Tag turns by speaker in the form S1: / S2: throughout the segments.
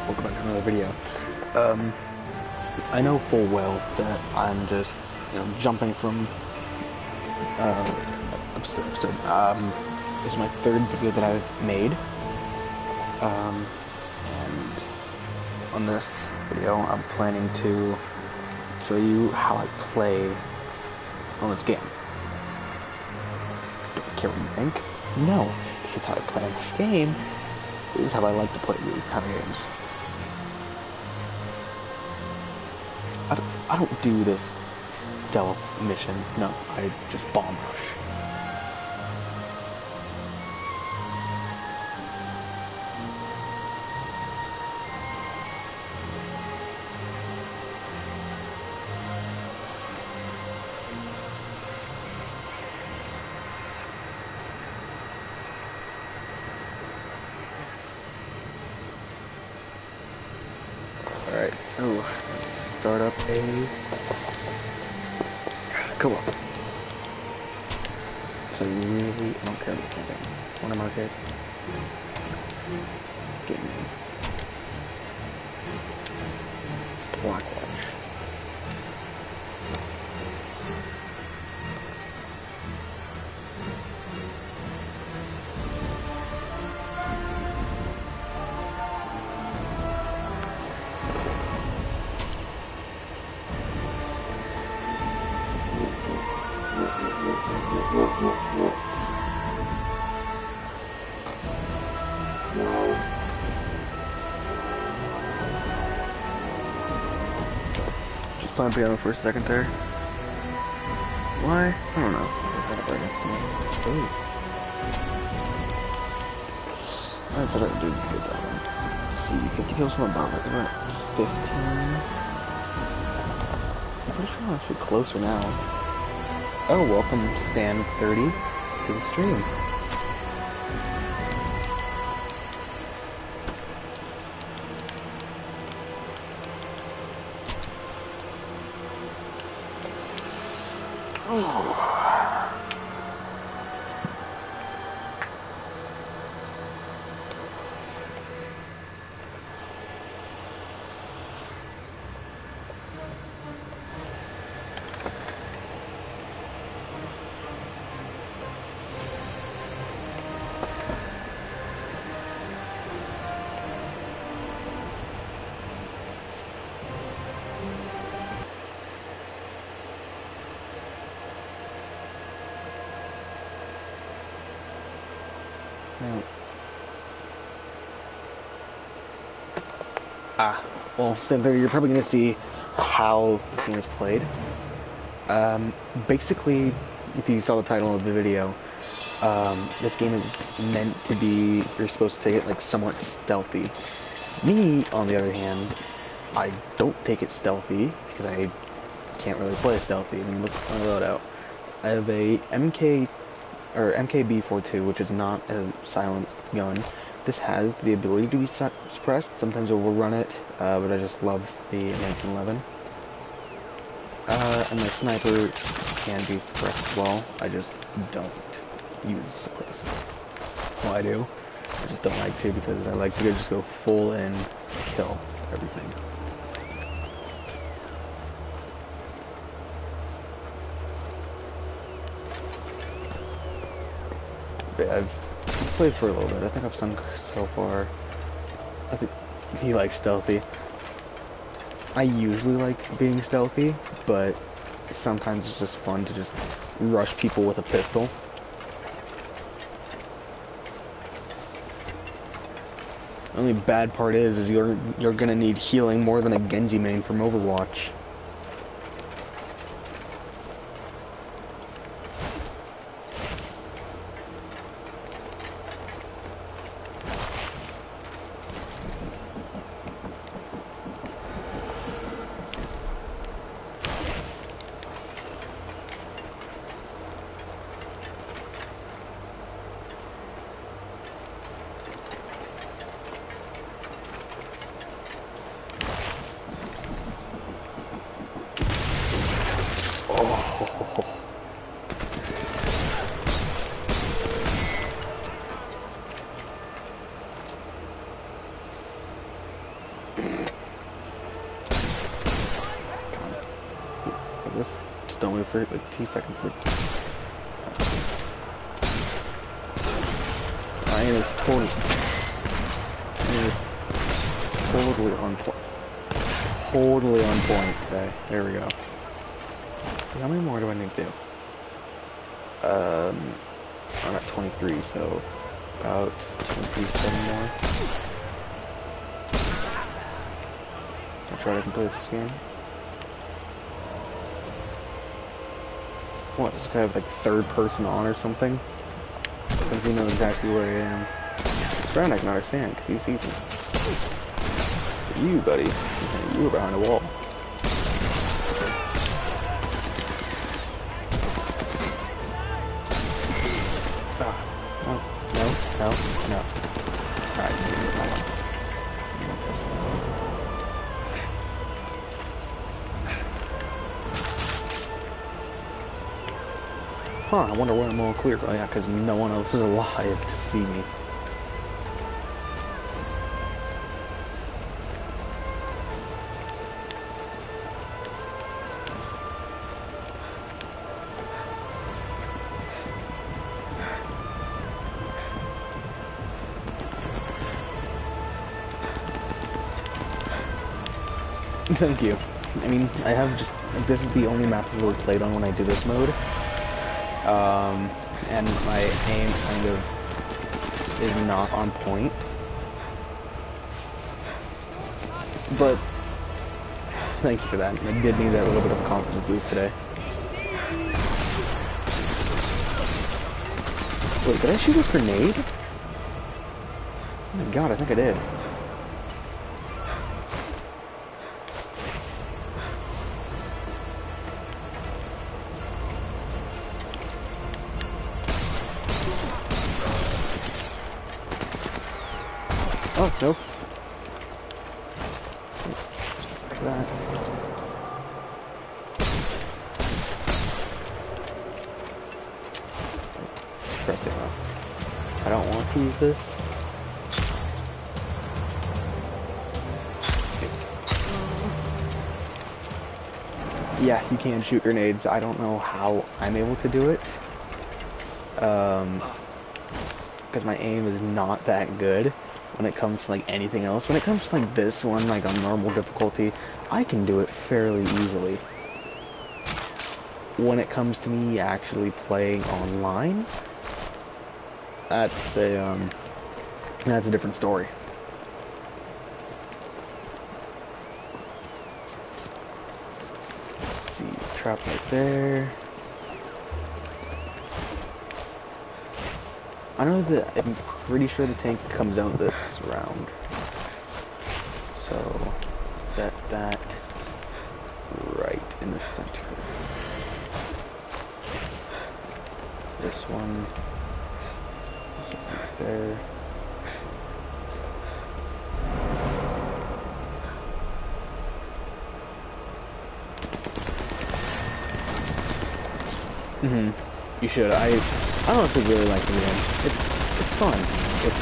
S1: welcome back to another video. I know full well that I'm just, jumping from episode to episode. This is my third video that I've made. And on this video, I'm planning to show you how I play on this game. Don't care what you think. No, because how I play on this game is how I like to play these kind of games. I don't do this stealth mission. No, I just bomb rush. Alright, so let's start up a co-op. So you really don't care about camping. Wanna market? Game. Blackwatch. Just playing piano for a second there. Why? I don't know. Ooh. That's what I do. Let's see, 50 kills from above. I think we're at 15. I'm pretty sure I'm actually closer now. Oh, welcome Stan 30 to the stream. Well, Stan 30, you're probably going to see how this game is played. Basically, if you saw the title of the video, this game is meant to be, you're supposed to take it like somewhat stealthy. Me, on the other hand, I don't take it stealthy because I can't really play stealthy. I mean, look at my loadout. I have a MKB-42, which is not a silenced gun. This has the ability to be suppressed. Sometimes it will run it, but I just love the 1911. And my sniper can be suppressed as well. I just don't use suppressed. Well, I do. I just don't like to because I like to just go full in, kill everything. But I've played for a little bit. I think I've sunk so far. I think he likes stealthy. I usually like being stealthy, but sometimes it's just fun to just rush people with a pistol. The only bad part is you're gonna need healing more than a Genji main from Overwatch. Like this. Just don't move for like 2 seconds. My aim is totally on point. Totally on point. Okay, there we go. So how many more do I need to do? I'm at 23, so about 27 more. I'll try to complete this game. What, does this guy have like third person on or something? Does he know exactly where I am? Brown I can understand, because he's easy. But you, buddy, you were behind a wall. No. Alright, huh, I wonder where I'm all clear. Oh yeah, because no one else is alive to see me. Thank you. I mean, I have just... This is the only map I've really played on when I do this mode. And my aim kind of is not on point. But, thank you for that. I did need that little bit of a confidence boost today. Wait, did I shoot this grenade? Oh my god, I think I did. Oh, nope. Like that. Press it up. I don't want to use this. Yeah, you can shoot grenades. I don't know how I'm able to do it. Because my aim is not that good. When it comes to like anything else, when it comes to like this one, like on normal difficulty, I can do it fairly easily. When it comes to me actually playing online, that's a different story. Let's see, trap right there. I know that I'm pretty sure the tank comes out this round. So, set that right in the center. This one, right there. You should. I honestly really like the game. It's fun. It's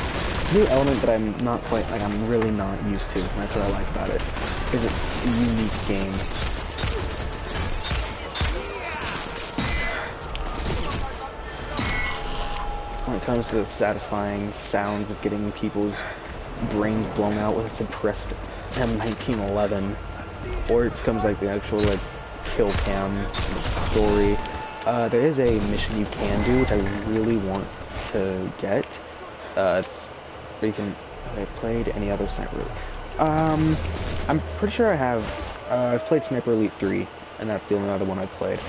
S1: a new element that I'm not quite, like, I'm really not used to. That's what I like about it. Because it's a unique game. When it comes to the satisfying sounds of getting people's brains blown out with a suppressed M1911, or it becomes like the actual, like, kill cam story. There is a mission you can do, which I really want to get. It's where you can... Have I played any other Sniper Elite? I'm pretty sure I have. I've played Sniper Elite 3, and that's the only other one I've played.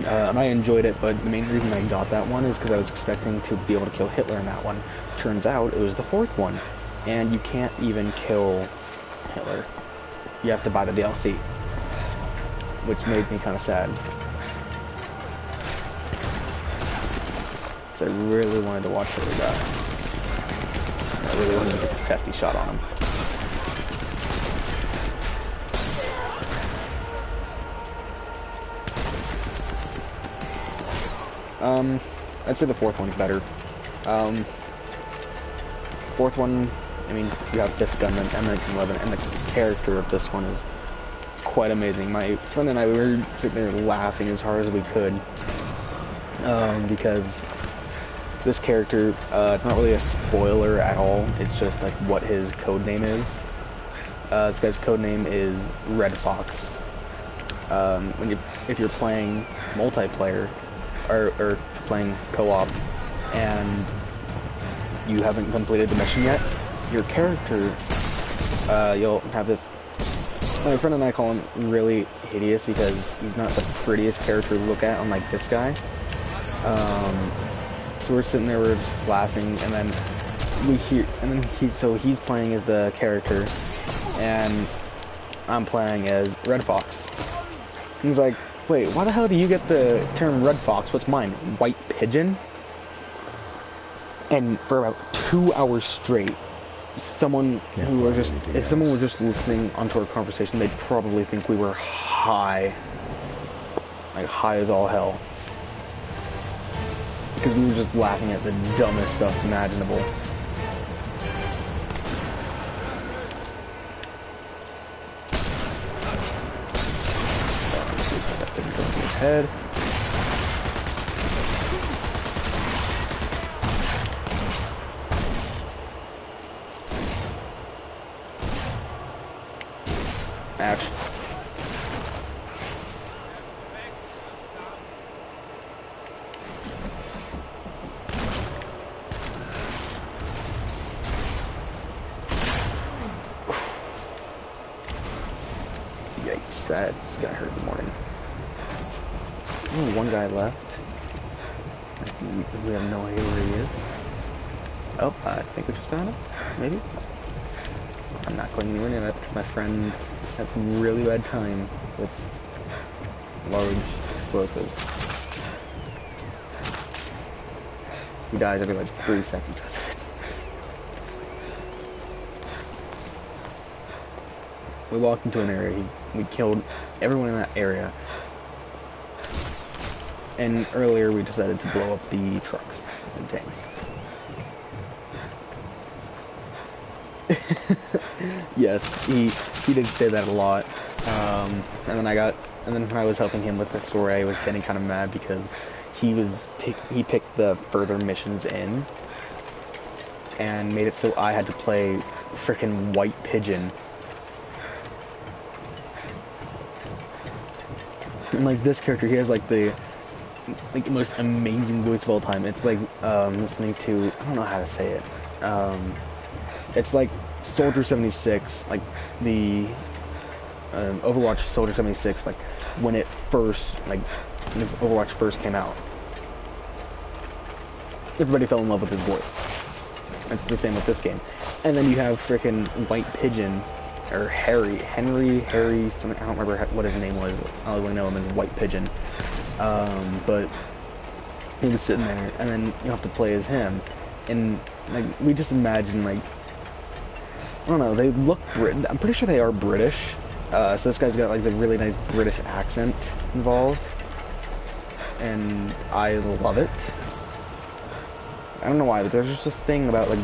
S1: And I enjoyed it, but the main reason I got that one is because I was expecting to be able to kill Hitler in that one. Turns out it was the 4th one, and you can't even kill Hitler. You have to buy the DLC, which made me kind of sad. I really wanted to watch Hitler die. I really wanted to get a testy shot on him. I'd say the 4th one's better. 4th one I mean, you have this gun and M1911, and the character of this one is quite amazing. My friend and I, we were sitting there laughing as hard as we could, because this character, it's not really a spoiler at all, it's just like what his code name is. This guy's code name is Red Fox. If you're playing multiplayer, or playing co-op, and you haven't completed the mission yet, your character, you'll have this, my friend and I call him really hideous because he's not the prettiest character to look at, unlike this guy. So we're sitting there, we're just laughing, and then we hear, and then he's playing as the character, and I'm playing as Red Fox. And he's like, wait, why the hell do you get the term Red Fox? What's mine? White Pigeon? And for about 2 hours straight, if someone were just listening onto our conversation, they'd probably think we were high. Like high as all hell. Because we were just laughing at the dumbest stuff imaginable. That didn't go through his head. Ouch. Yikes, that's gonna hurt in the morning. Oh, one guy left. We have no idea where he is. Oh, I think we just found him. Maybe? I'm not going anywhere near that because my friend had some really bad time with large explosives. He dies every like 3 seconds because of it. We walked into an area, we killed everyone in that area. And earlier we decided to blow up the trucks and tanks. Yes, he did say that a lot. And then when I was helping him with the story, I was getting kind of mad because he picked the further missions in and made it so I had to play frickin' White Pigeon. And like this character, he has like the most amazing voice of all time. It's like listening to, I don't know how to say it. It's like Soldier 76, like the Overwatch Soldier 76, like when Overwatch first came out. Everybody fell in love with his voice. It's the same with this game. And then you have frickin' White Pigeon, or Harry, something, I don't remember what his name was. I only know him as White Pigeon. But he was sitting there, and then you have to play as him. And like we just imagine, like, I don't know, they look I'm pretty sure they are British. So this guy's got like the really nice British accent involved, and I love it. I don't know why, but there's just this thing about like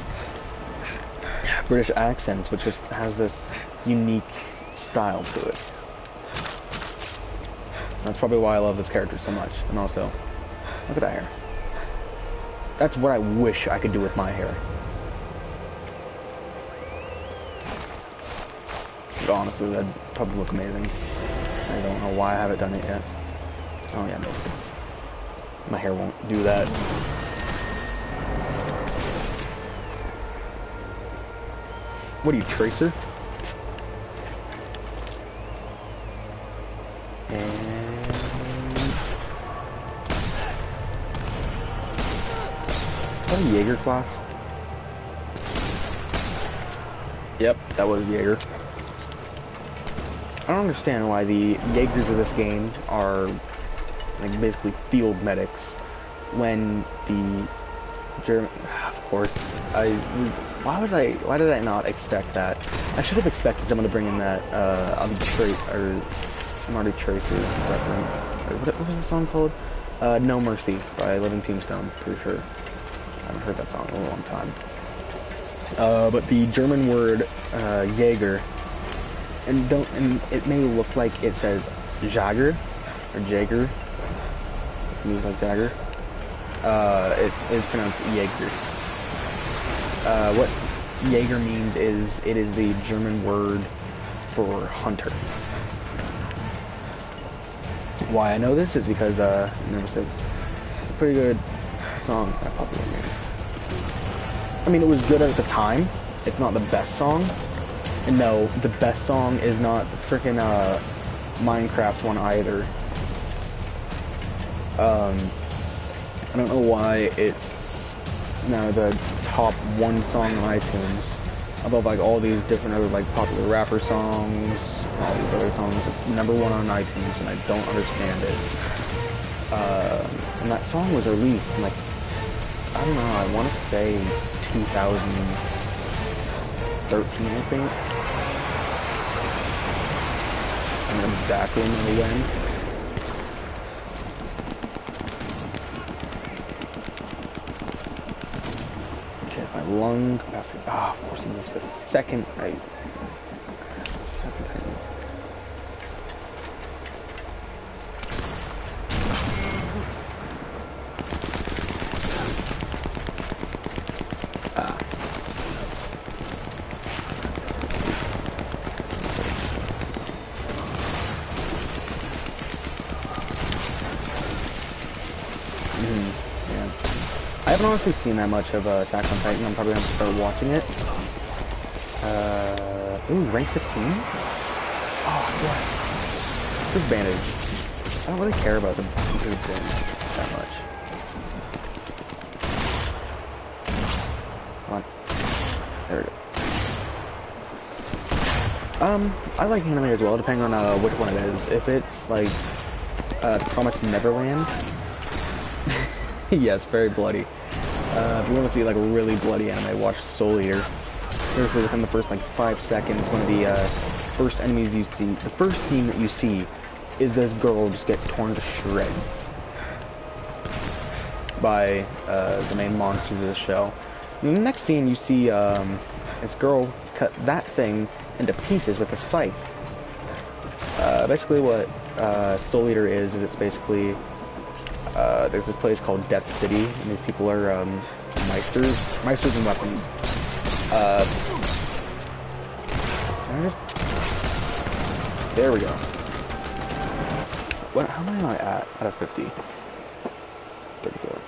S1: British accents which just has this unique style to it. That's probably why I love this character so much. And also, look at that hair. That's what I wish I could do with my hair. But honestly, that'd probably look amazing. I don't know why I haven't done it yet. Oh yeah, maybe. My hair won't do that. What are you, Tracer? And... is that a Jaeger class? Yep, that was Jaeger. I don't understand why the Jaegers of this game are like basically field medics when the German, of course, why did I not expect that? I should have expected someone to bring in that, Marty Tracer reference. What was the song called? No Mercy by Living Tombstone, pretty sure. I haven't heard that song in a long time. But the German word Jaeger, and it may look like it says Jagger or Jaeger, means like Jagger. It is pronounced Jaeger. What Jaeger means is it is the German word for hunter. Why I know this is because number 6, it's a pretty good song by Popular Music. I mean, it was good at the time. It's not the best song. And no, the best song is not the freaking Minecraft one either. I don't know why it's now the top 1 song on iTunes above like all these different other like popular rapper songs, all these other songs. It's number 1 on iTunes, and I don't understand it. And that song was released in like, I don't know, I want to say 2013, I think. I don't exactly know when. Okay, my lung capacity. Ah, of course, I missed the second. I haven't honestly seen that much of Attack on Titan. I'm probably going to start watching it. Ooh, rank 15? Oh, yes. Good bandage. I don't really care about the good things that much. Come on. There we go. I like anime as well, depending on which one it is. If it's like Promised Neverland, yes, very bloody. If you want to see like a really bloody anime, watch SoulEater. Seriously, within the first like 5 seconds, one of the first enemies you see, the first scene that you see, is this girl just get torn to shreds by the main monsters of the show. And the next scene, you see this girl cut that thing into pieces with a scythe. Basically, what SoulEater is it's basically there's this place called Death City, and these people are Meisters and weapons. There we go. What? How many am I at? Out of 50. 34.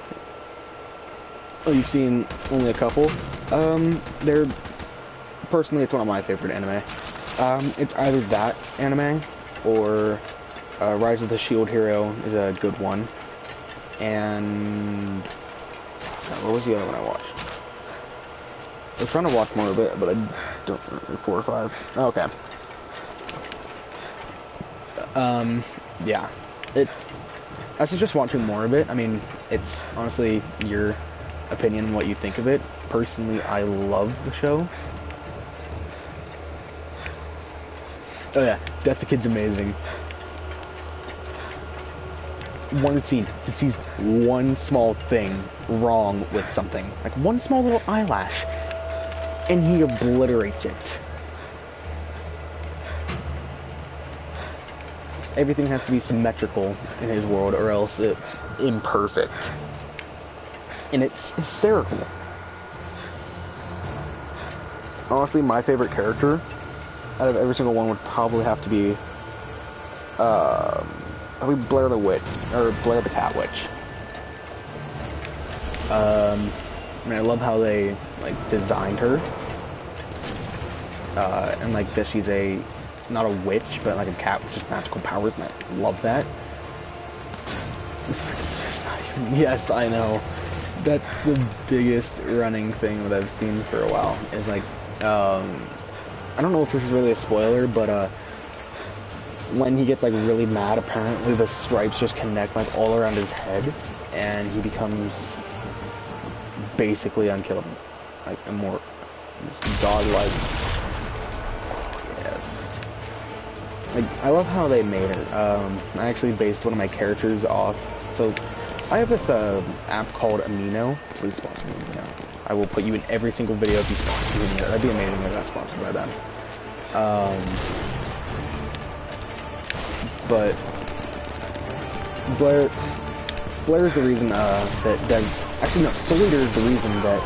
S1: Oh, you've seen only a couple? They're personally, it's one of my favorite anime. It's either that anime or Rise of the Shield Hero is a good one. And what was the other one I watched? I was trying to watch more of it, but I don't remember. 4 or 5. Oh, okay. Yeah. I suggest watching more of it. I mean, it's honestly your opinion, what you think of it. Personally, I love the show. Oh yeah, Death the Kid's amazing. One scene, he sees one small thing wrong with something, like one small little eyelash, and he obliterates it. Everything has to be symmetrical in his world, or else it's imperfect. And it's hysterical. Honestly, my favorite character out of every single one would probably have to be probably Blair the Witch, or Blair the Cat Witch. I mean, I love how they like designed her, and like that she's not a witch, but like a cat with just magical powers, and I love that. Yes, I know. That's the biggest running thing that I've seen for a while. Is like, I don't know if this is really a spoiler, but when he gets like really mad, apparently the stripes just connect like all around his head, and he becomes basically unkillable, like immortal, godlike. Yes. Like, I love how they made it. I actually based one of my characters off. So I have this app called Amino. Please sponsor me, Amino. I will put you in every single video if you sponsor me. That'd be amazing if I got sponsored by them. But Blair is the reason that Des. Actually, no, SoldierD is the reason that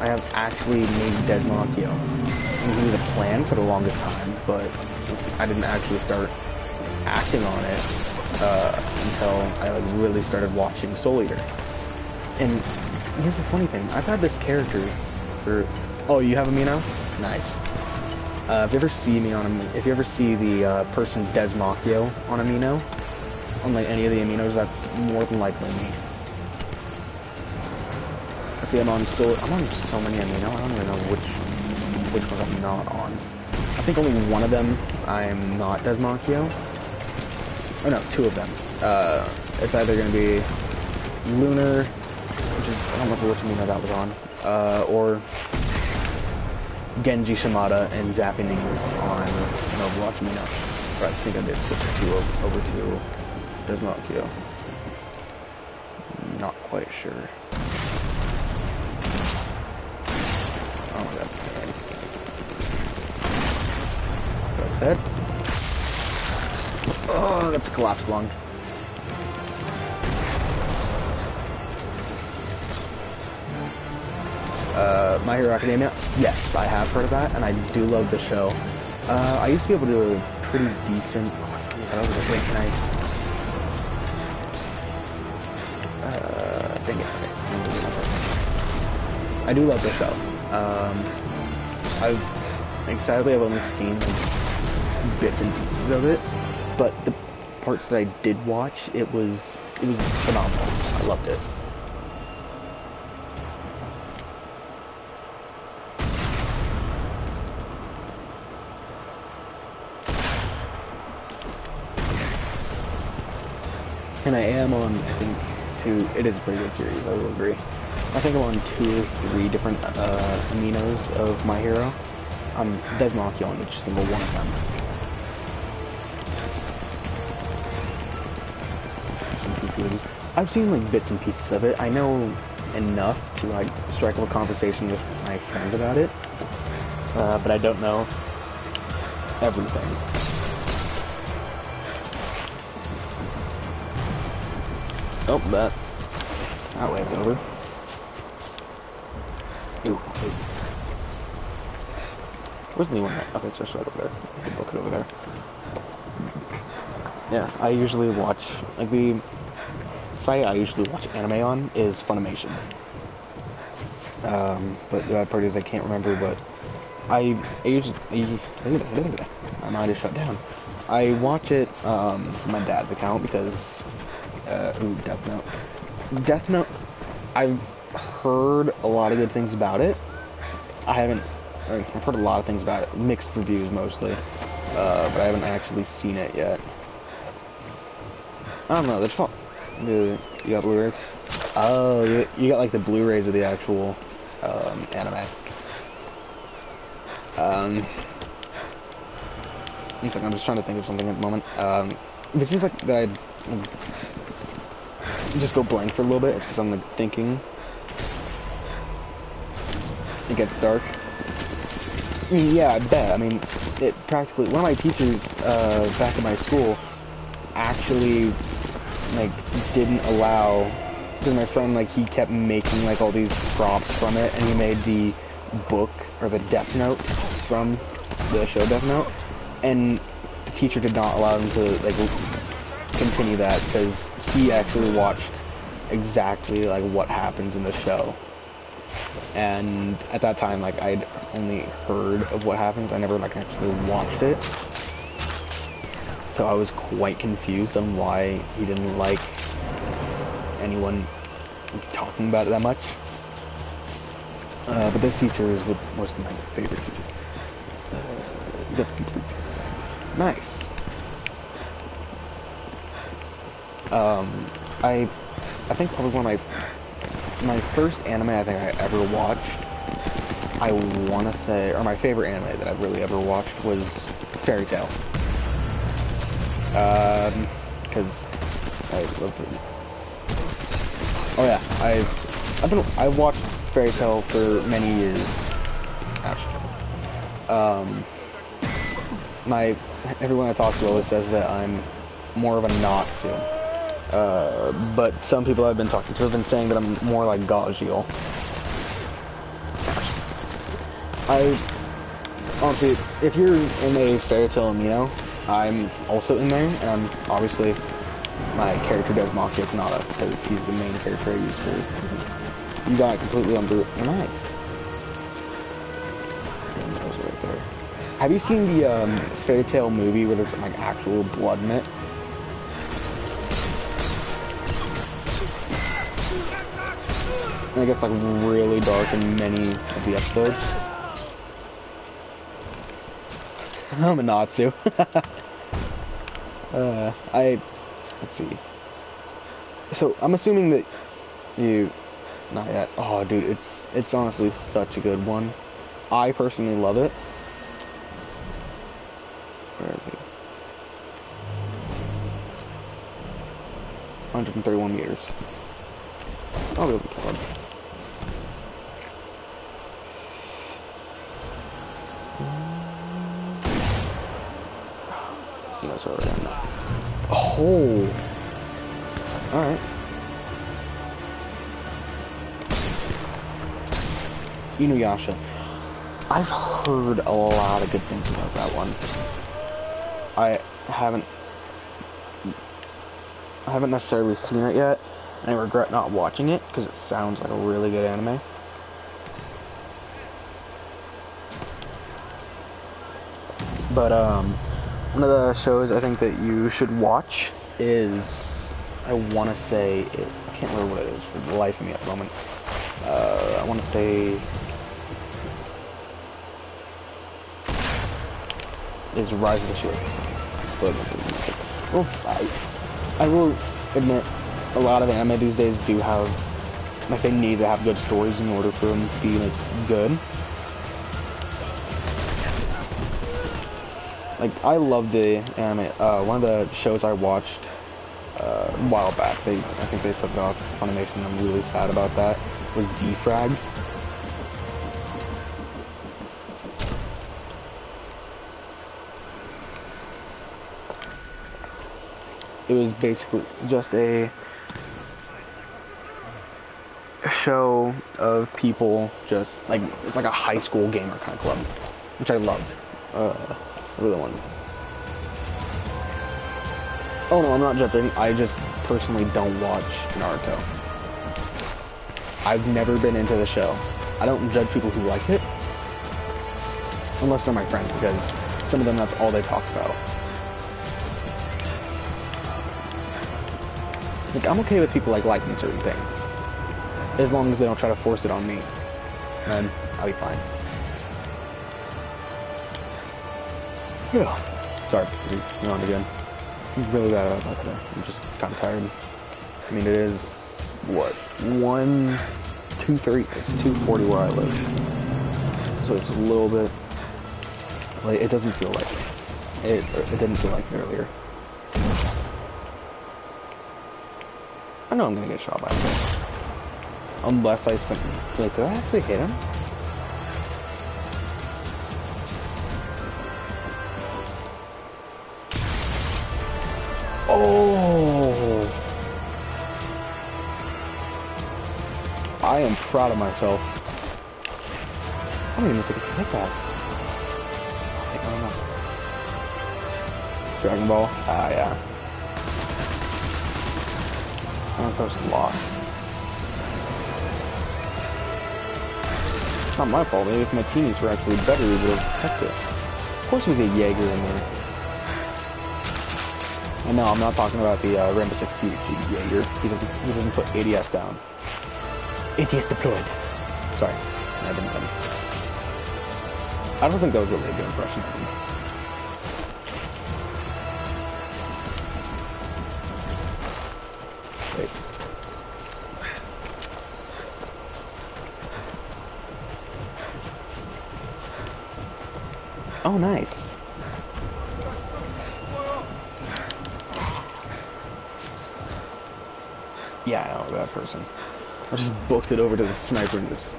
S1: I have actually made Desmachio. And he was a plan for the longest time, but I didn't actually start acting on it until I like really started watching SoldierD. And here's the funny thing: I've had this character for. Oh, you have Amino? Nice. If you ever see me on if you ever see the person Desmachio on Amino, on like any of the Aminos, that's more than likely me. See, I'm on so many Amino. I don't even know which ones I'm not on. I think only one of them I'm not Desmachio. Oh no, two of them. It's either gonna be Lunar, which is I don't remember which Amino that was on, or Genji Shimada and Japanese on an Overwatch Amino. But I think I did switch the two over to Desmachio. Not quite sure. Oh my god. Go ahead. Oh, that's a collapsed lung. My Hero Academia? Yes, I have heard of that, and I do love the show. I used to be able to do a pretty decent... Wait, can I... dang it. Okay. I do love the show. Sadly, I've only seen like, bits and pieces of it, but the parts that I did watch, it was phenomenal. I loved it. And I am on, I think, it is a pretty good series, I will agree. I think I'm on 2 or 3 different aminos of My Hero. I'm Desmachio on each single one of them. I've seen like bits and pieces of it. I know enough to like strike up a conversation with my friends about it, but I don't know everything. Oh, that wave's over. Ooh. Where's the new one at? Okay, it's just right over there. I can book it over there. Yeah, I usually watch, like the site I usually watch anime on is Funimation. But the bad part is I can't remember, but I might have shut down. I watch it from my dad's account because Death Note, I've heard a lot of good things about it. I've heard a lot of things about it, mixed reviews mostly, but I haven't actually seen it yet. I don't know, that's fun. You got Blu-rays? Oh, you got like the Blu-rays of the actual anime. One second, I'm just trying to think of something at the moment. If it seems like that I'd just go blank for a little bit, it's because I'm like thinking. It gets dark. Yeah, I bet. I mean, it practically, one of my teachers back in my school actually like didn't allow, because my friend like he kept making like all these props from it, and he made the book or the Death Note from the show Death Note, and the teacher did not allow him to like continue that because he actually watched exactly like what happens in the show. And at that time, like, I'd only heard of what happens. I never like actually watched it. So I was quite confused on why he didn't like anyone talking about it that much. But this teacher is most of my favorite teachers. Nice. I think probably one of my first anime I think I ever watched, I want to say, or my favorite anime that I've really ever watched was Fairy Tail. Because I love Oh yeah, I've watched Fairy Tail for many years. Actually, everyone I talk to always says that I'm more of a Natsu. But some people I've been talking to have been saying that I'm more like Gajeel. Honestly, if you're in a Fairy Tail Amino, I'm also in there, and obviously my character does Maki Kanata because he's the main character I use for. You got it completely on boot. Nice. Right there. Have you seen the Fairy Tail movie where there's like actual blood in it? And it gets like really dark in many of the episodes. I'm a Natsu. Let's see. So I'm assuming that you, not yet. Oh, dude, it's honestly such a good one. I personally love it. Where is it? 131 meters. I'll be able to kill him. He knows where I am now. Oh! Alright. Inuyasha. I've heard a lot of good things about that one. I haven't necessarily seen it yet, and I regret not watching it because it sounds like a really good anime. But one of the shows I think that you should watch is, I want to say, I can't remember what it is for the life of me at the moment. I want to say is Rise of the Shield. Well, I will admit, a lot of anime these days do have, like, they need to have good stories in order for them to be, like, good. Like, I love the anime. One of the shows I watched a while back, I think they took it off Funimation. I'm really sad about that. Was Defrag. It was basically just a show of people just like, it's like a high school gamer kind of club, which I loved. Really one. Oh no, I'm not judging. I just personally don't watch Naruto. I've never been into the show. I don't judge people who like it, unless they're my friends, because some of them, that's all they talk about. Like, I'm okay with people like liking certain things, as long as they don't try to force it on me, then I'll be fine. Yeah. Sorry, you're on again. I'm really bad about that. I'm just kind of tired. I mean, it is, what, 2:30, it's 2:40 where I live. So it's a little bit, like, it doesn't feel like it. It didn't feel like it earlier. I know I'm gonna get shot by him. Unless I simply, like, did I actually hit him? Oh! I am proud of myself. I don't even think I can hit that. I don't know. Dragon Ball? Ah, yeah. I don't know if I was lost. It's not my fault. Maybe if my teammates were actually better, we would have kept it. Of course there's a Jaeger in there. And no, I'm not talking about the Rainbow Six Siege Jaeger. He doesn't put ADS down. ADS deployed. Sorry, I didn't know. I don't think that was really a good impression of him. Wait. Oh, nice. Yeah, I know, that person. I just booked it over to the sniper and just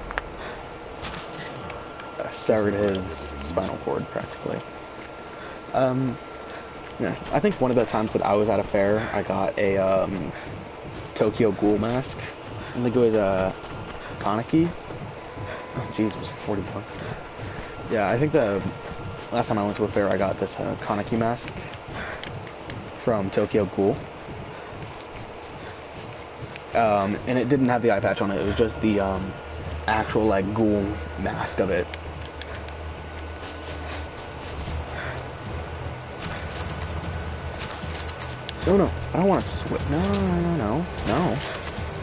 S1: severed his spinal cord, practically. Yeah, I think one of the times that I was at a fair, I got a, Tokyo Ghoul mask. I think it was a Kaneki. Oh, jeez, it was 40 bucks. Yeah, I think the last time I went to a fair, I got this Kaneki mask from Tokyo Ghoul. And it didn't have the eye patch on it. It was just the actual like ghoul mask of it. Oh no, I don't want to switch.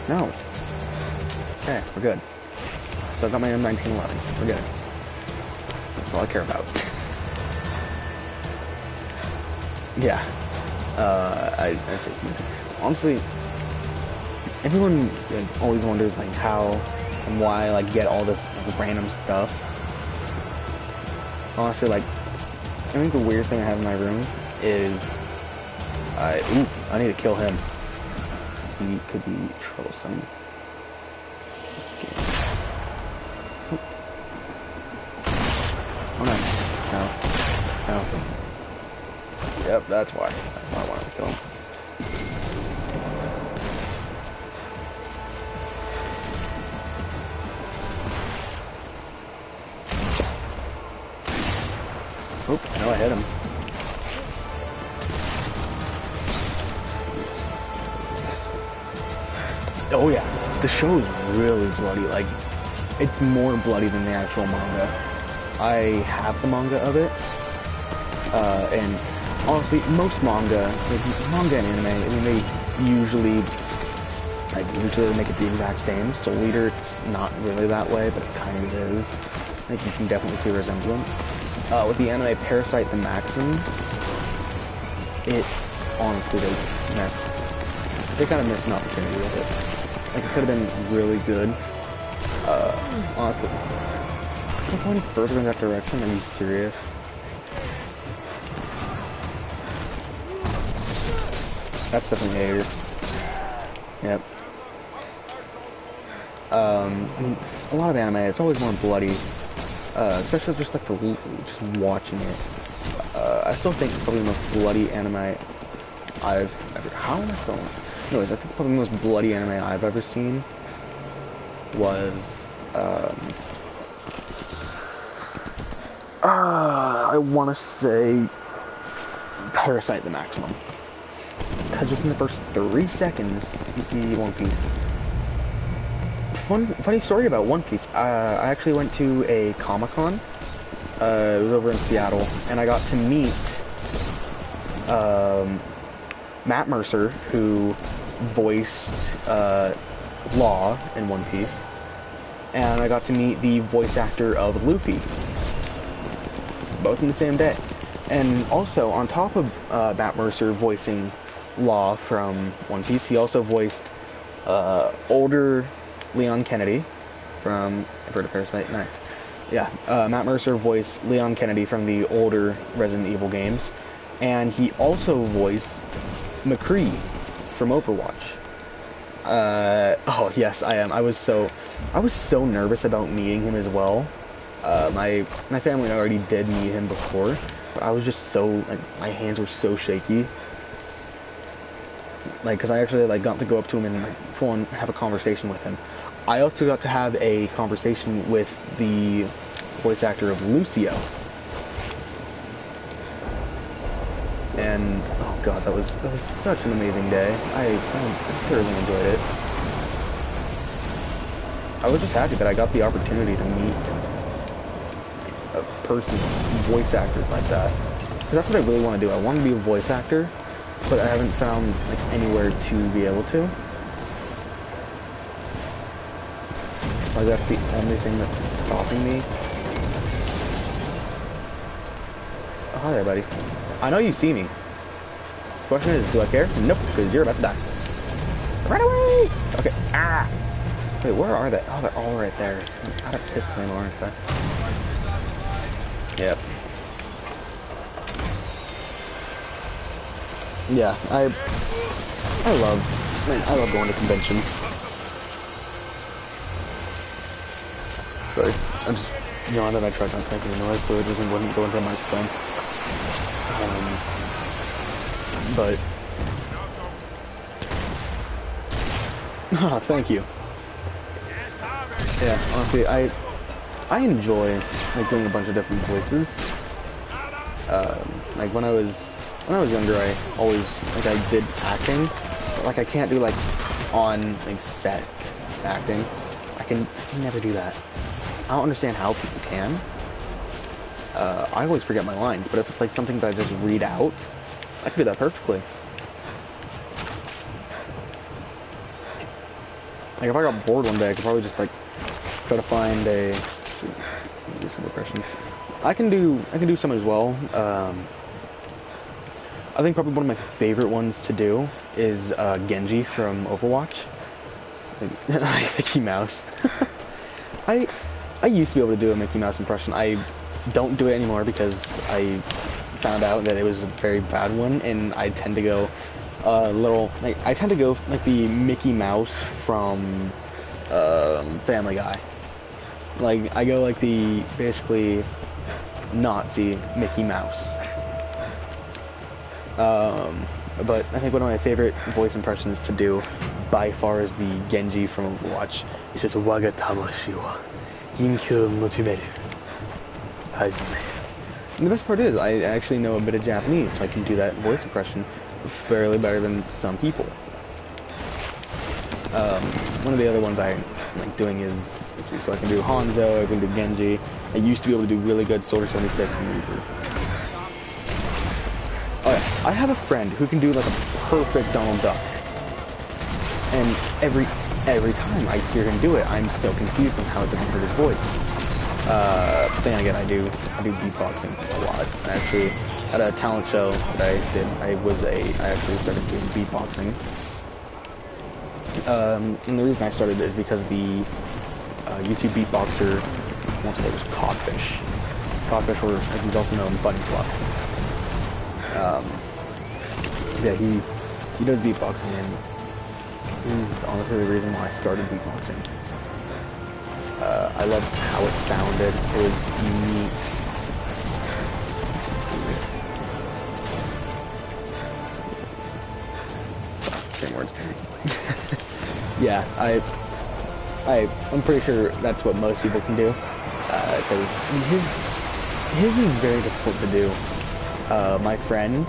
S1: No. Okay, we're good. Still got my M1911. We're good. That's all I care about. Yeah. I'd say it's amazing. Honestly, everyone like, always wonders like how and why I like get all this random stuff. Honestly, like I think the weirdest thing I have in my room is I need to kill him. He could be troublesome. Oh no. No. Yep, that's why. That's why I wanted to kill him. Oh, no, I hit him. Oh yeah, the show is really bloody. Like, it's more bloody than the actual manga. I have the manga of it, and honestly, most manga, like manga and anime, I mean, they usually make it the exact same. Soul Eater, it's not really that way, but it kind of is. I think you can definitely see a resemblance. With the anime Parasite the Maxim, it honestly they kind of missed an opportunity with it. Like, it could have been really good. Honestly, I can't go any further in that direction. Are you serious? That's definitely Ager. Yep. I mean, a lot of anime, it's always more bloody. Especially just like just watching it. I still think probably the most bloody anime I've ever... How am I still... Anyways, I think probably the most bloody anime I've ever seen was, I want to say Parasite the Maximum. Because within the first 3 seconds, you see One Piece. Funny story about One Piece. I actually went to a Comic-Con. It was over in Seattle, and I got to meet Matt Mercer, who voiced Law in One Piece, and I got to meet the voice actor of Luffy, both in the same day. And also, on top of Matt Mercer voicing Law from One Piece, he also voiced older Leon Kennedy from... I've heard of Parasite, nice. Yeah, Matt Mercer voiced Leon Kennedy from the older Resident Evil games, and he also voiced McCree from Overwatch. Oh yes, I am. I was so nervous about meeting him as well. My family already did meet him before, but I was just so, like, my hands were so shaky. Like, cause I actually like got to go up to him and like full on have a conversation with him. I also got to have a conversation with the voice actor of Lucio. And oh god, that was such an amazing day. I thoroughly enjoyed it. I was just happy that I got the opportunity to meet a person, voice actors like that. Because that's what I really want to do. I want to be a voice actor, but I haven't found like anywhere to be able to. Like, that's the only thing that's stopping me. Oh, hi there, buddy. I know you see me. Question is, do I care? Nope, because you're about to die. Right away! Okay, ah! Wait, where are they? Oh, they're all right there. I'm out of pistol ammo, aren't they? Yep. Yeah, I love Man, I love going to conventions. Sorry, I'm just yawning that I tried not making a noise so it wouldn't go into the microphone. But thank you. Yeah, honestly, I enjoy like doing a bunch of different voices. Like when I was younger, I always like I did acting, but like I can't do like on like set acting. I can never do that. I don't understand how people can. I always forget my lines, but if it's like something that I just read out, I can do that perfectly. Like if I got bored one day, I could probably just like try to find a. Do some impressions. I can do some as well. I think probably one of my favorite ones to do is Genji from Overwatch. Like Mickey Mouse. I used to be able to do a Mickey Mouse impression. I don't do it anymore because I found out that it was a very bad one, and I tend to go like the Mickey Mouse from Family Guy. Like I go like the basically Nazi Mickey Mouse. But I think one of my favorite voice impressions to do by far is the Genji from Overwatch. It's just Waga Tamashi wa Ginkyo Motimeru Hazime. And the best part is I actually know a bit of Japanese, so I can do that voice impression fairly better than some people. One of the other ones I like doing is, let's see, so I can do Hanzo, I can do Genji. I used to be able to do really good Soldier 76 and Reaper. Oh yeah, I have a friend who can do like a perfect Donald Duck. And every time I hear him do it, I'm so confused on how it doesn't hurt his voice. Then again, I do beatboxing a lot. Actually, at a talent show that I did, I actually started doing beatboxing. And the reason I started is because the YouTube beatboxer, I want to say it was Codfish, or as he's also known, Bunny Fluff. Yeah, he does beatboxing, and he's honestly the reason why I started beatboxing. I loved how it sounded. It was unique. Same words. Yeah, I'm pretty sure that's what most people can do, because his is very difficult to do. My friend,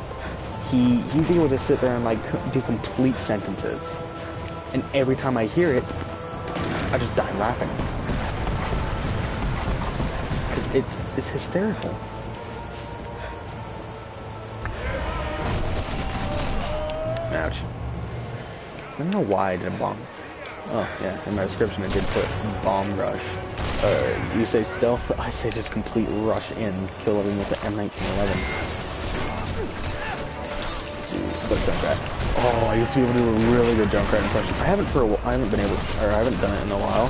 S1: he's able to sit there and like do complete sentences, and every time I hear it, I just die laughing. It's hysterical. Ouch. I don't know why I did a bomb. Oh yeah, in my description I did put bomb rush. You say stealth, I say just complete rush in, kill everyone with the M1911. Oh, I used to be able to do a really good Junkrat impression. I haven't done it in a while.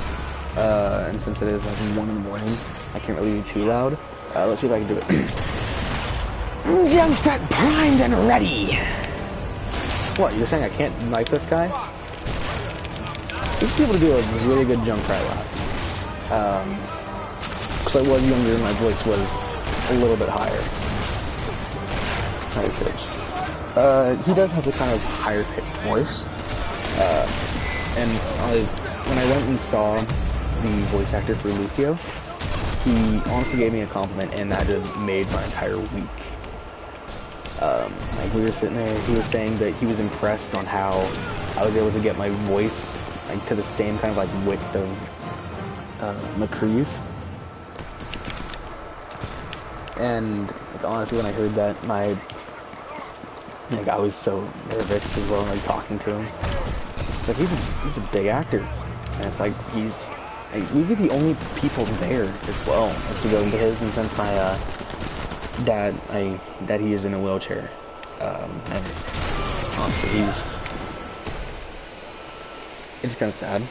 S1: And since it is like 1 in the morning, I can't really be too loud. Let's see if I can do it. Junkrat primed and ready! What, you're saying I can't knife this guy? I used to be able to do a really good Junkrat laugh. Because I was younger and my voice was a little bit higher. Higher pitch. He does have a kind of higher pitched voice. And when I went and saw the voice actor for Lucio, he honestly gave me a compliment, and that just made my entire week. Like we were sitting there, he was saying that he was impressed on how I was able to get my voice like to the same kind of like width of McCree's. And like honestly, when I heard that, I was so nervous as well, like talking to him. It's like he's a big actor, and it's like we were the only people there as well to go into his, and since my dad he is in a wheelchair, and honestly it's kind of sad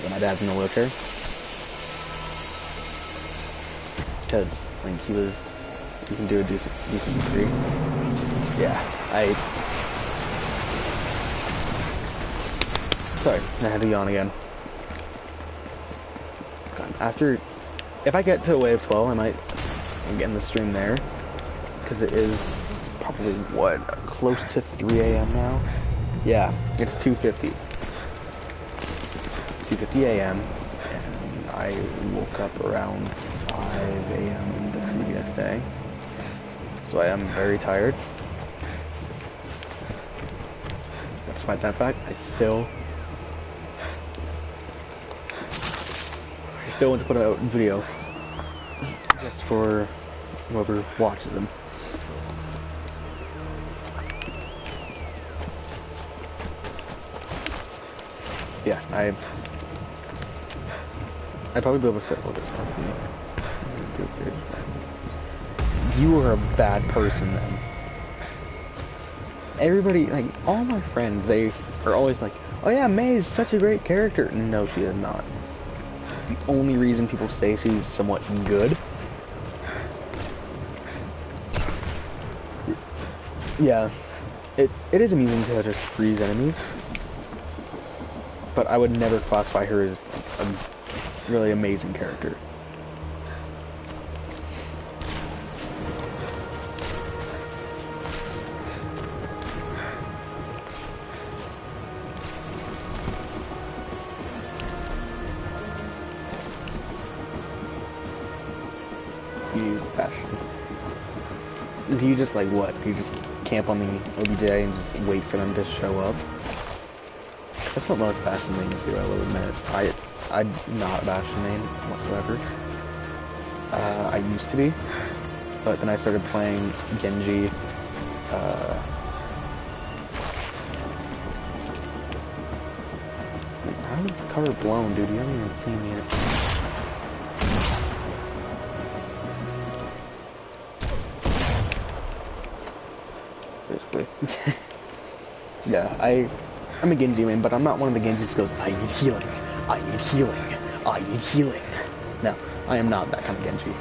S1: that my dad's in a wheelchair, because like he can do a decent degree. Yeah, Sorry, I had to yawn again. God, if I get to wave 12, I might end the stream there, because it is probably, what, close to 3 a.m. now? Yeah, it's 2:50. 2:50 a.m., and I woke up around 5 a.m. the previous day, so I am very tired. Despite that fact, I still want to put out a video just for whoever watches them. Yeah, I'd probably be able to set all this. You are a bad person then. Everybody, like, all my friends, they are always like, oh yeah, May is such a great character. No, she is not. The only reason people say she's somewhat good. Yeah, it is amusing to just freeze enemies. But I would never classify her as a really amazing character. You fashion. Do you just like what? Do you just camp on the OBJ and just wait for them to show up? That's what most fashion mains do, I will admit. I'm not a fashion main whatsoever. I used to be, but then I started playing Genji. How did the cover blown, dude? You haven't even seen me yet. Basically. Yeah, I'm a Genji main, but I'm not one of the Genjis that goes, I need healing, I need healing, I need healing. No, I am not that kind of Genji.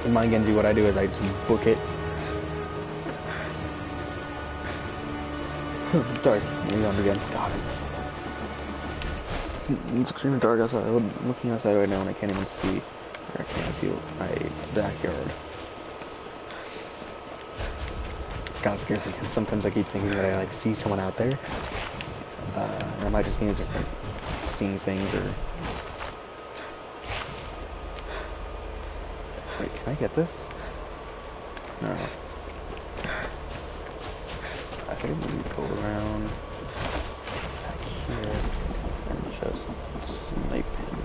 S1: In my Genji, what I do is I just book it. Sorry, I yawned again. God, it's extremely dark outside. I'm looking outside right now and I can't even see. I can't see my backyard. God, it scares me because sometimes I keep thinking that I like see someone out there. And I might just need to just like seeing things or. Wait, can I get this? No. I think we need to go around back here and just snipe him.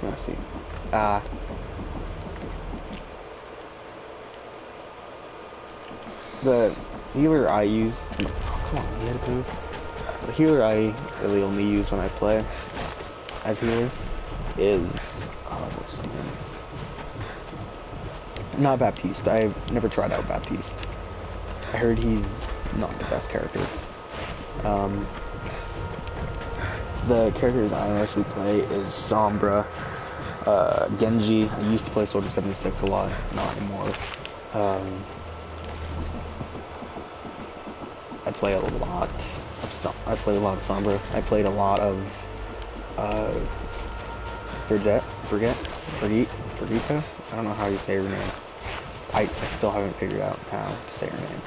S1: Let's see. The healer I use. Oh, come on, you had to move. The healer I really only use when I play as healer is what's his name? Not Baptiste. I've never tried out Baptiste. I heard he's not the best character. The characters I actually play is Sombra, Genji. I used to play Soldier 76 a lot, not anymore. I play a lot of Sombra. I played a lot of Brigitte. I don't know how you say her name. I still haven't figured out how to say her name.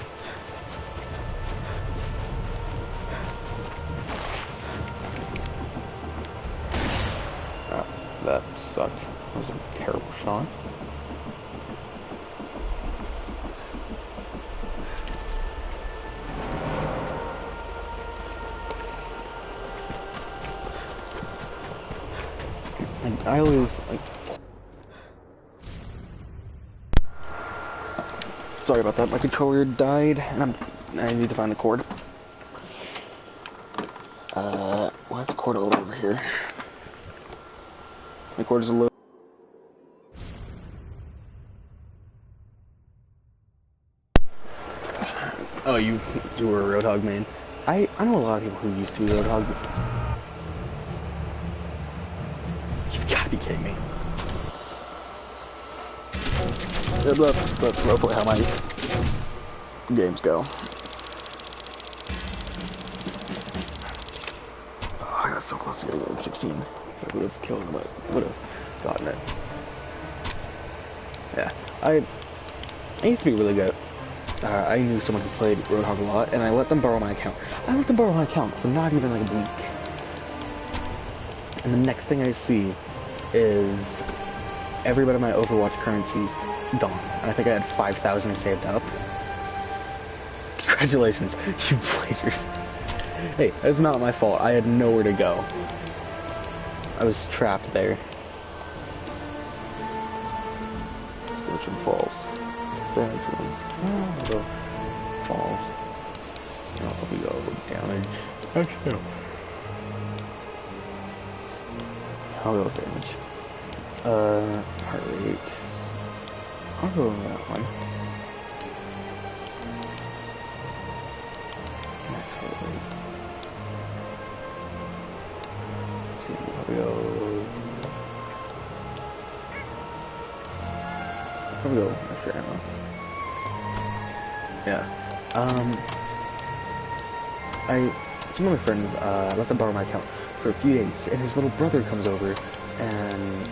S1: Oh, that sucked. That was a terrible shot. And I always like. Sorry about that. My controller died, and I need to find the cord. Where's the cord? All over here. My cord is a little. Oh, you were a Roadhog main. I know a lot of people who used to be Roadhog. You gotta be kidding me. That's roughly how my games go. Oh, I got so close to getting 16. I would have killed him, but would have gotten it. Yeah, I used to be really good. I knew someone who played Roadhog a lot, and I let them borrow my account. I let them borrow my account for not even like a week. And the next thing I see is every bit of my Overwatch currency gone. And I think I had 5,000 saved up. Congratulations, you played yours. Hey, that's not my fault. I had nowhere to go. I was trapped there. Searching falls. Oh, falls. Oh, we go damage. Actually, I'll go damage. Heart rate. I'll go with that one. Max heart rate. Let's see, I'll go after ammo. Yeah. Some of my friends, let them borrow my account for a few days, and his little brother comes over, and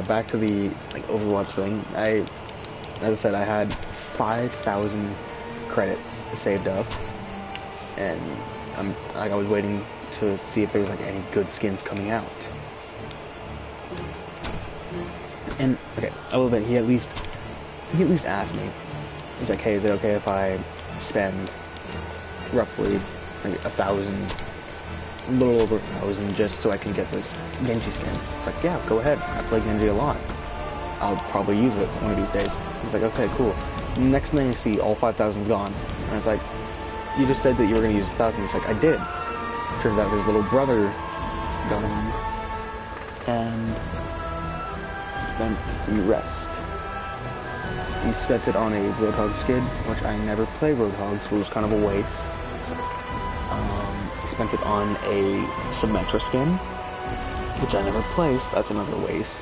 S1: back to the like Overwatch thing. As I said, I had 5,000 credits saved up, and I was waiting to see if there was like any good skins coming out. And okay, I will admit, he at least asked me. He's like, hey, is it okay if I spend roughly like 1,000, a little over 1,000, just so I can get this Genji skin? It's like, yeah, go ahead. I play Genji a lot. I'll probably use it one of these days. He's like, okay, cool. Next thing I see, all 5,000's gone. And I was like, you just said that you were going to use 1,000. He's like, I did. Turns out his little brother got on and spent the rest. He spent it on a Roadhog skin, which I never play Roadhog, so it was kind of a waste. He spent it on a Symmetra skin, which I never placed. That's another waste.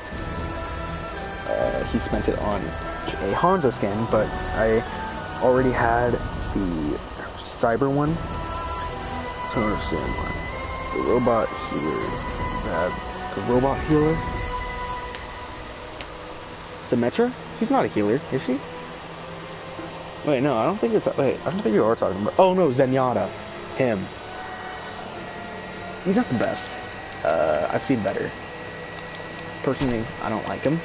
S1: He spent it on a Hanzo skin, but I already had the Cyber one. So I don't understand why. The robot healer. The robot healer? Symmetra? She's not a healer, is she? Wait, no, I don't think you are talking about. Oh no, Zenyatta. Him. He's not the best. I've seen better. Personally, I don't like him.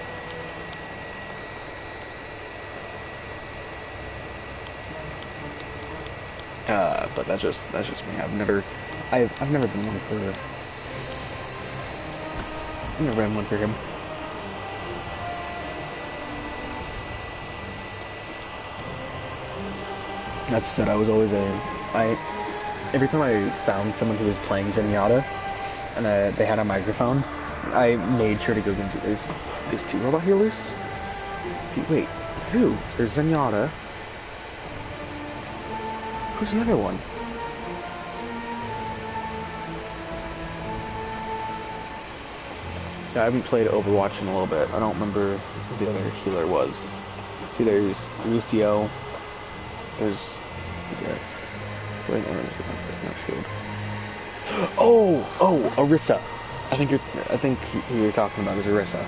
S1: But that's just me. I've never been one for. I've never been one for him. That said, I was always every time I found someone who was playing Zenyatta and they had a microphone, I made sure to go into there's two robot healers. See, wait, who? There's Zenyatta. Who's another one? Yeah, I haven't played Overwatch in a little bit. I don't remember who the other healer was. See, there's Lucio. There's shield. Oh, Orisa. I think who you're talking about is Orisa.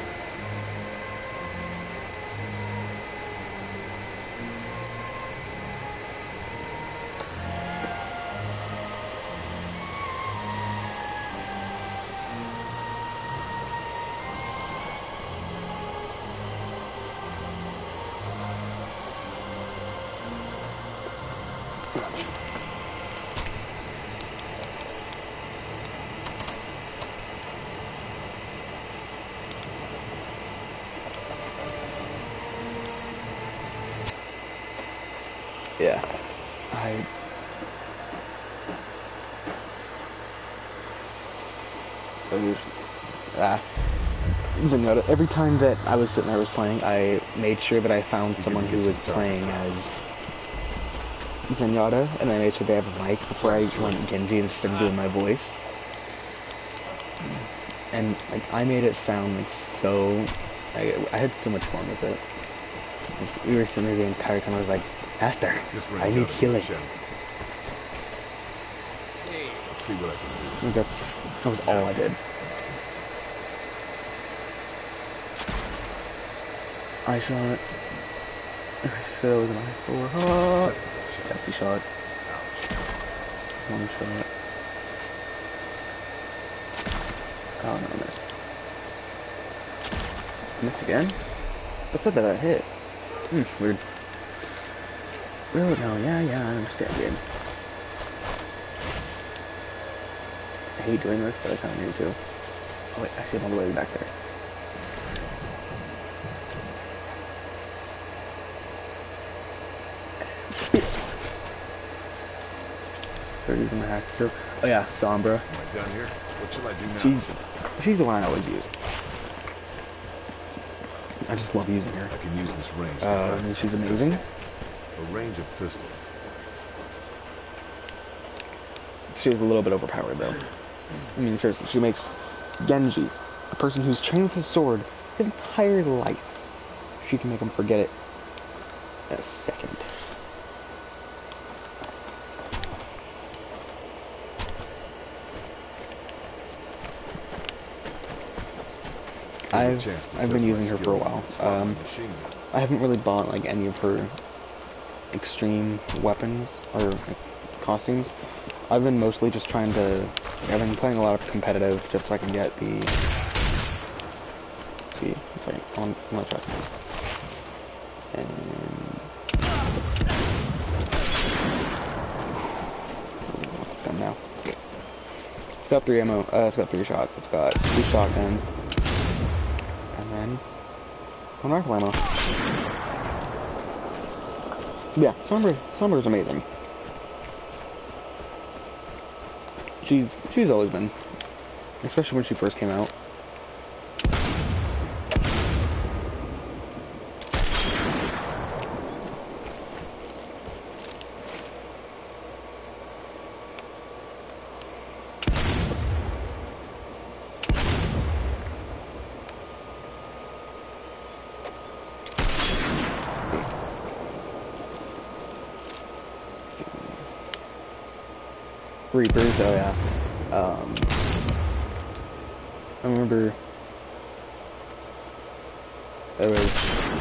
S1: Yeah, Zenyatta. Every time that I was sitting there, I was playing, I made sure that I found someone who was playing as Zenyatta, and I made sure they have a mic before I went Genji and started doing my voice. And like I made it sound like so. I had so much fun with it. Like, we were sitting there the entire time. I was like, Master, I need healing.
S2: Let's see what I can do.
S1: Like, that was all I did. Eye shot. So that was an eye for testy shot. One shot. Oh no, I missed. Missed again? What's up that I hit? Weird. Really? No, yeah, I understand, dude. I hate doing this, but I kinda need to. Oh wait, actually I'm all the way back there. Using the hack through. Oh yeah, Sombra.
S2: Am I done here? What shall I do now?
S1: She's the one I always use. I just love using her.
S2: I can use this range.
S1: And she's amazing.
S2: A range of pistols.
S1: She's a little bit overpowered though. I mean, seriously, she makes Genji, a person who's trained with his sword his entire life, she can make him forget it in a second. I've been using her for a while. I haven't really bought like any of her extreme weapons or like, costumes. I've been mostly just trying to. I've been playing a lot of competitive just so I can get the. See, it's like I'm gonna try something. And it's done now. It's got 3 ammo. It's got 3 shots. It's got 2 shotgun. And then 1 rifle ammo. Yeah, Sombra's amazing. She's always been, especially when she first came out. Reapers, oh yeah. I remember there was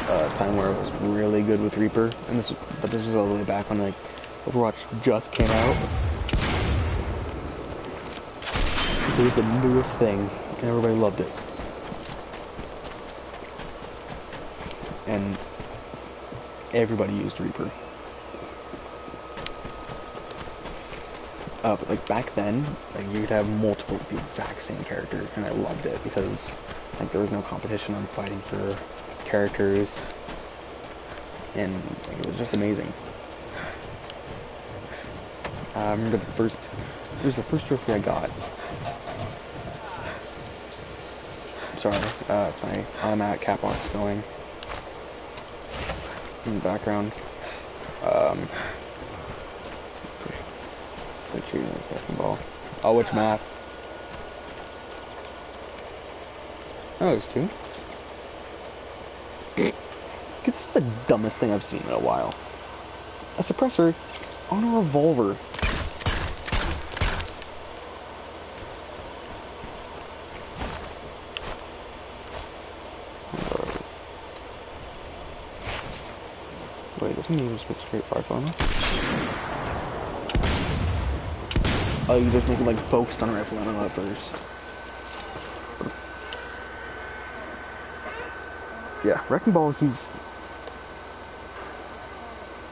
S1: a time where I was really good with Reaper, and this was all the way back when like Overwatch just came out. It was the newest thing, and everybody loved it. And everybody used Reaper. But like back then, like you could have multiple of the exact same character, and I loved it because like there was no competition on fighting for characters, and like, it was just amazing. I remember it was the first trophy I got. Sorry, it's my automatic cap box going in the background. Ball. Oh, which map? Oh, there's 2. It's the dumbest thing I've seen in a while. A suppressor on a revolver. Wait, doesn't he just make straight fire ammo? Oh, you just make it like focused on rifle ammo at first. Yeah, Wrecking Ball, he's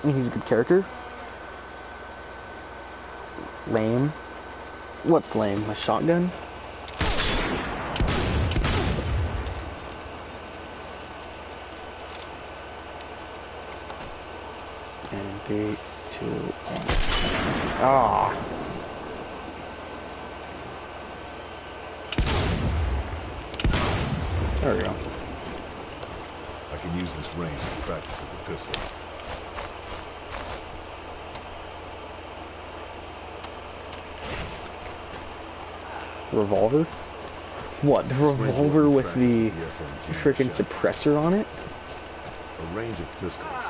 S1: a good character. Lame. What's lame? A shotgun? And 3, 2, 1. Ah. There we go.
S2: I can use this range to practice with the pistol.
S1: Revolver? What, the revolver with the freaking suppressor on it?
S2: A range of pistols.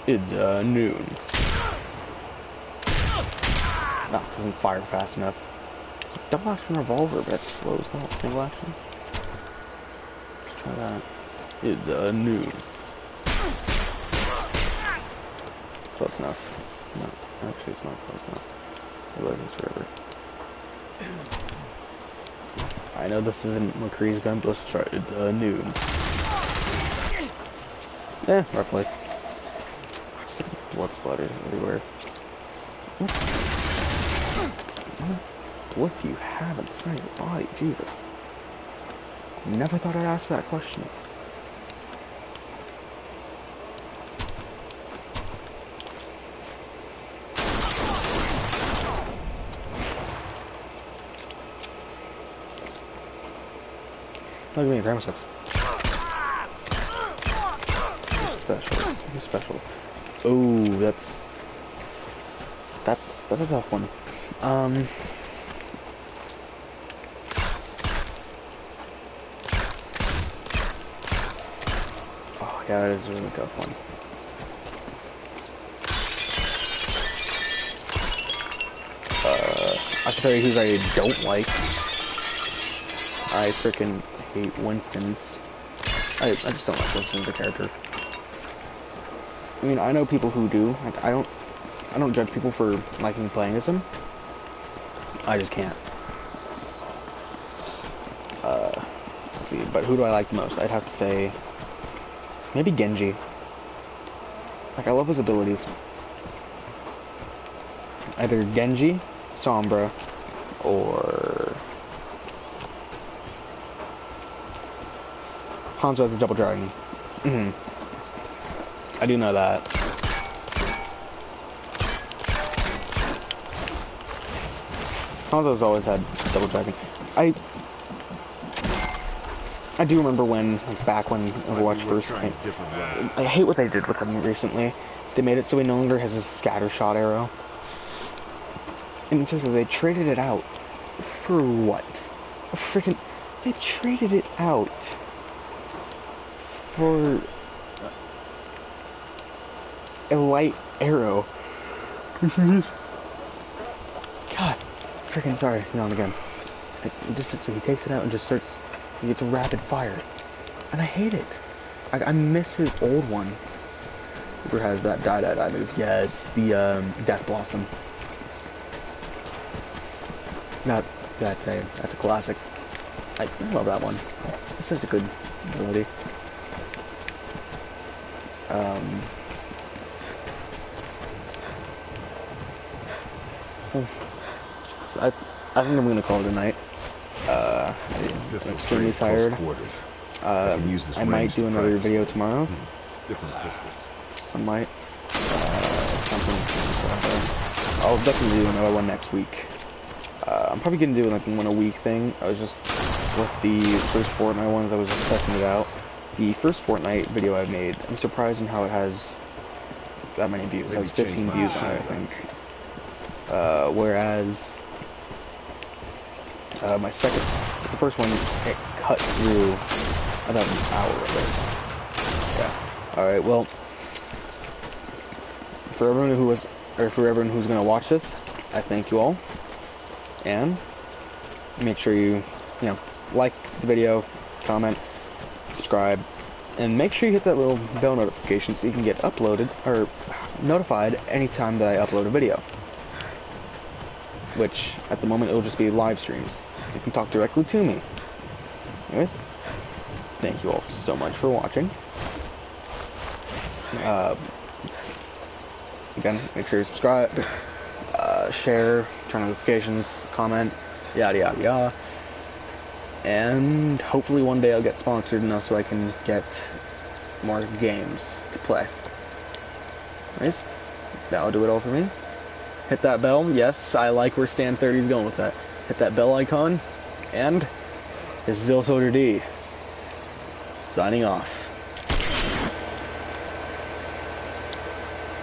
S1: It's noon. No, it doesn't fire fast enough. It's a double action revolver, but it's slow as hell. Single action. Let's try that. It's noon. Close enough. No, actually it's not close enough. It lives forever. I know this isn't McCree's gun, but let's try it. It's noon. Roughly. Blood splatters everywhere. What do you have inside your body? Jesus. Never thought I'd ask that question. Look at me, grandma sucks. Special. Special. Oh, that's a tough one. Oh yeah, that is a really tough one. I can tell you who I don't like. I freaking hate Winston's. I just don't like Winston as a character. I mean, I know people who do. I don't judge people for liking playing as him. I just can't. Let's see, but who do I like the most? I'd have to say maybe Genji. Like, I love his abilities. Either Genji, Sombra, or Hanzo with the Double Dragon. I do know that. Hanzo's always had Double Dragon. I do remember when, like, back when Overwatch first came. I hate what they did with him recently. They made it so he no longer has a scatter shot arrow. I mean, seriously, they traded it out for what? They traded it out for a light arrow. God, freaking sorry, yawn again. It just, so he takes it out and just starts, he gets a rapid fire. And I hate it. I miss his old one. Who has that die move? Yes, the Death Blossom. That's a classic. I love that one. It's such a good ability. So I think I'm gonna call it a night. I'm extremely tired. I might do another video tomorrow.
S2: Different pistols.
S1: Some might. Something. I'll definitely do another one next week. I'm probably gonna do like one a week thing. I was just with the first Fortnite ones. I was just testing it out. The first Fortnite video I made, I'm surprised in how it has that many views. It has 15 views on it, I think. Whereas my second, the first one, it cut through about an hour of it. Yeah. All right. Well, for everyone who's gonna watch this, I thank you all, and make sure you like the video, comment, subscribe, and make sure you hit that little bell notification so you can get uploaded or notified anytime that I upload a video. Which at the moment it'll just be live streams, so you can talk directly to me. Anyways, thank you all so much for watching. Again, make sure you subscribe, share, turn on notifications, comment, yada yada yada. And hopefully one day I'll get sponsored enough so I can get more games to play. Anyways, that'll do it all for me. Hit that bell. Yes, I like where Stan 30 is going with that. Hit that bell icon. And this is illSoldierD signing off.